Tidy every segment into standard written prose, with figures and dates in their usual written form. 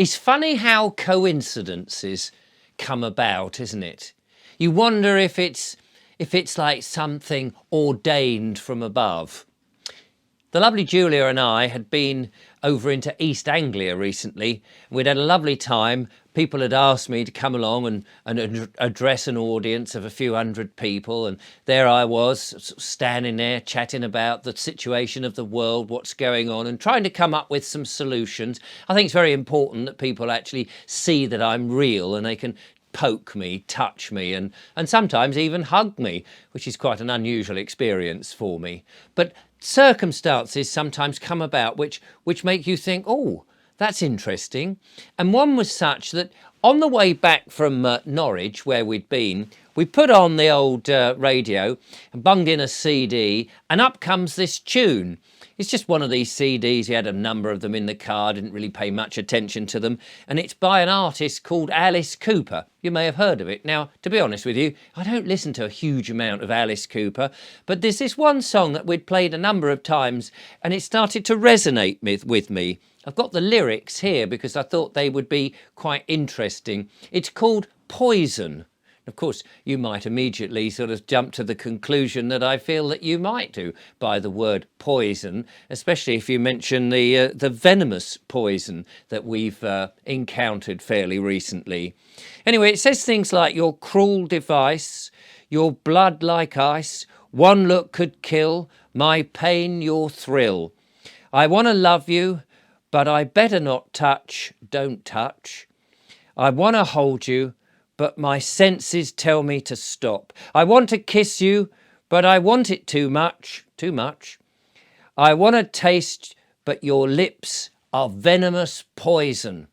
It's funny how coincidences come about, isn't it? You wonder if it's like something ordained from above. The lovely Julia and I had been over into East Anglia recently. We'd had a lovely time. People had asked me to come along and address an audience of a few hundred people. And there I was, standing there chatting about the situation of the world, what's going on, and trying to come up with some solutions. I think it's very important that people actually see that I'm real and they can poke me, touch me, and sometimes even hug me, which is quite an unusual experience for me. But circumstances sometimes come about which make you think, oh, that's interesting. And one was such that on the way back from Norwich, where we'd been, we put on the old radio and bunged in a CD, and up comes this tune. It's just one of these CDs. He had a number of them in the car, didn't really pay much attention to them. And it's by an artist called Alice Cooper. You may have heard of it. Now, to be honest with you, I don't listen to a huge amount of Alice Cooper, but there's this one song that we'd played a number of times and it started to resonate with me. I've got the lyrics here because I thought they would be quite interesting. It's called Poison. Of course, you might immediately sort of jump to the conclusion that I feel that you might do by the word poison, especially if you mention the venomous poison that we've encountered fairly recently. Anyway, it says things like your cruel device, your blood like ice, one look could kill, my pain your thrill. I want to love you, but I better not touch, don't touch. I want to hold you, but my senses tell me to stop. I want to kiss you, but I want it too much, too much. I want to taste, but your lips are venomous poison.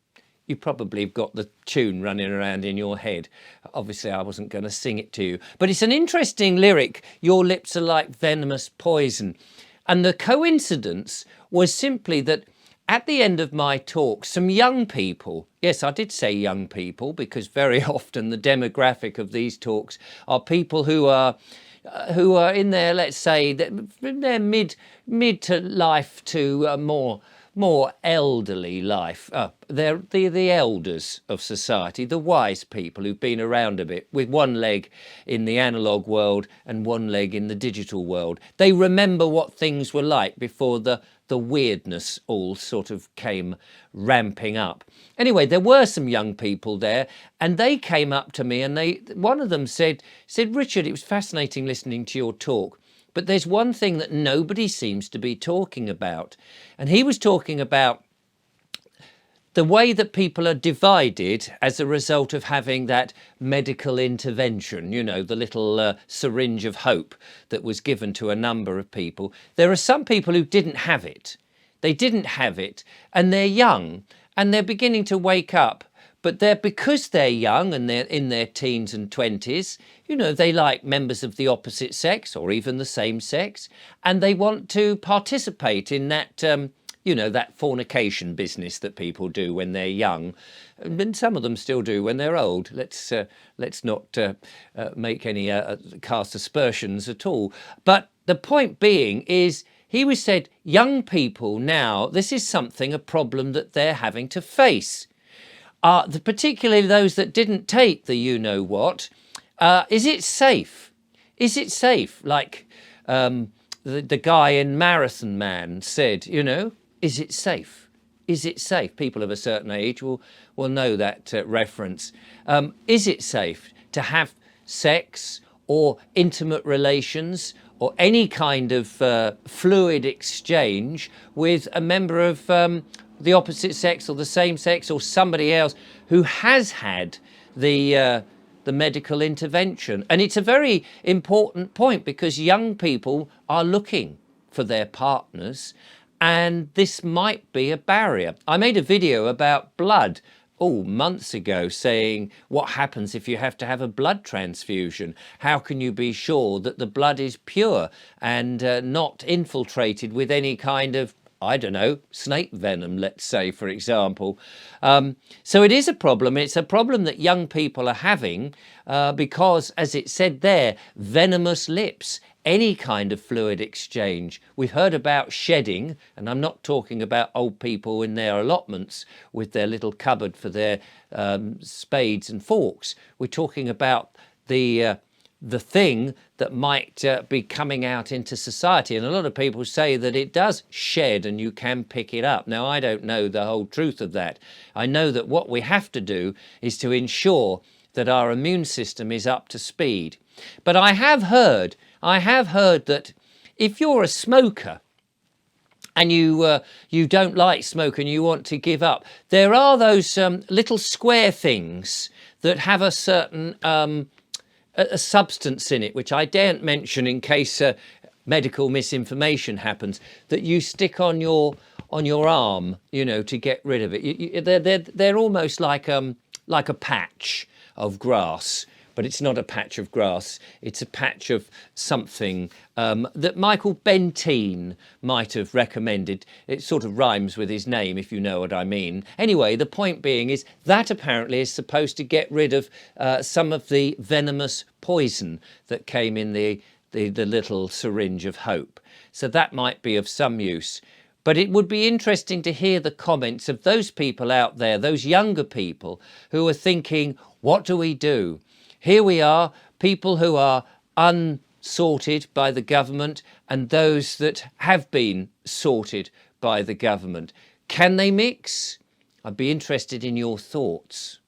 You probably have got the tune running around in your head. Obviously, I wasn't going to sing it to you. But it's an interesting lyric, your lips are like venomous poison. And the coincidence was simply that at the end of my talk, some young people, yes, I did say young people, because very often the demographic of these talks are people who are in their, let's say, in their mid to life to more elderly life. They're the elders of society, the wise people who've been around a bit, with one leg in the analogue world and one leg in the digital world. They remember what things were like before the weirdness all sort of came ramping up. Anyway, there were some young people there, and they came up to me, and one of them said, Richard, it was fascinating listening to your talk, but there's one thing that nobody seems to be talking about. And he was talking about the way that people are divided as a result of having that medical intervention, you know, the little syringe of hope that was given to a number of people. There are some people who didn't have it. They didn't have it, and they're young, and they're beginning to wake up. But because they're young and they're in their teens and 20s, you know, they like members of the opposite sex or even the same sex, and they want to participate in that you know, that fornication business that people do when they're young, and some of them still do when they're old. Let's not make any cast aspersions at all. But the point being is, he said, young people now, this is a problem that they're having to face. Particularly those that didn't take the you-know-what. Is it safe? Is it safe? Like the guy in Marathon Man said, you know, is it safe? Is it safe? People of a certain age will know that reference. Is it safe to have sex or intimate relations or any kind of fluid exchange with a member of the opposite sex or the same sex or somebody else who has had the medical intervention? And it's a very important point because young people are looking for their partners, and this might be a barrier. I made a video about blood months ago, saying what happens if you have to have a blood transfusion. How can you be sure that the blood is pure and not infiltrated with any kind of, I don't know, snake venom, let's say, for example. So it is a problem. It's a problem that young people are having because, as it said there, venomous lips. any kind of fluid exchange. We've heard about shedding, and I'm not talking about old people in their allotments with their little cupboard for their spades and forks. We're talking about the thing that might be coming out into society. And a lot of people say that it does shed and you can pick it up. Now, I don't know the whole truth of that. I know that what we have to do is to ensure that our immune system is up to speed. But I have heard that if you're a smoker and you don't like smoke and you want to give up, there are those little square things that have a certain a substance in it, which I daren't mention in case medical misinformation happens, that you stick on your arm, you know, to get rid of it. They're almost like a patch of grass, but it's not a patch of grass. It's a patch of something that Michael Benteen might have recommended. It sort of rhymes with his name, if you know what I mean. Anyway, the point being is that apparently is supposed to get rid of some of the venomous poison that came in the little syringe of hope. So that might be of some use. But it would be interesting to hear the comments of those people out there, those younger people who are thinking, what do we do? Here we are, people who are unsorted by the government and those that have been sorted by the government. Can they mix? I'd be interested in your thoughts.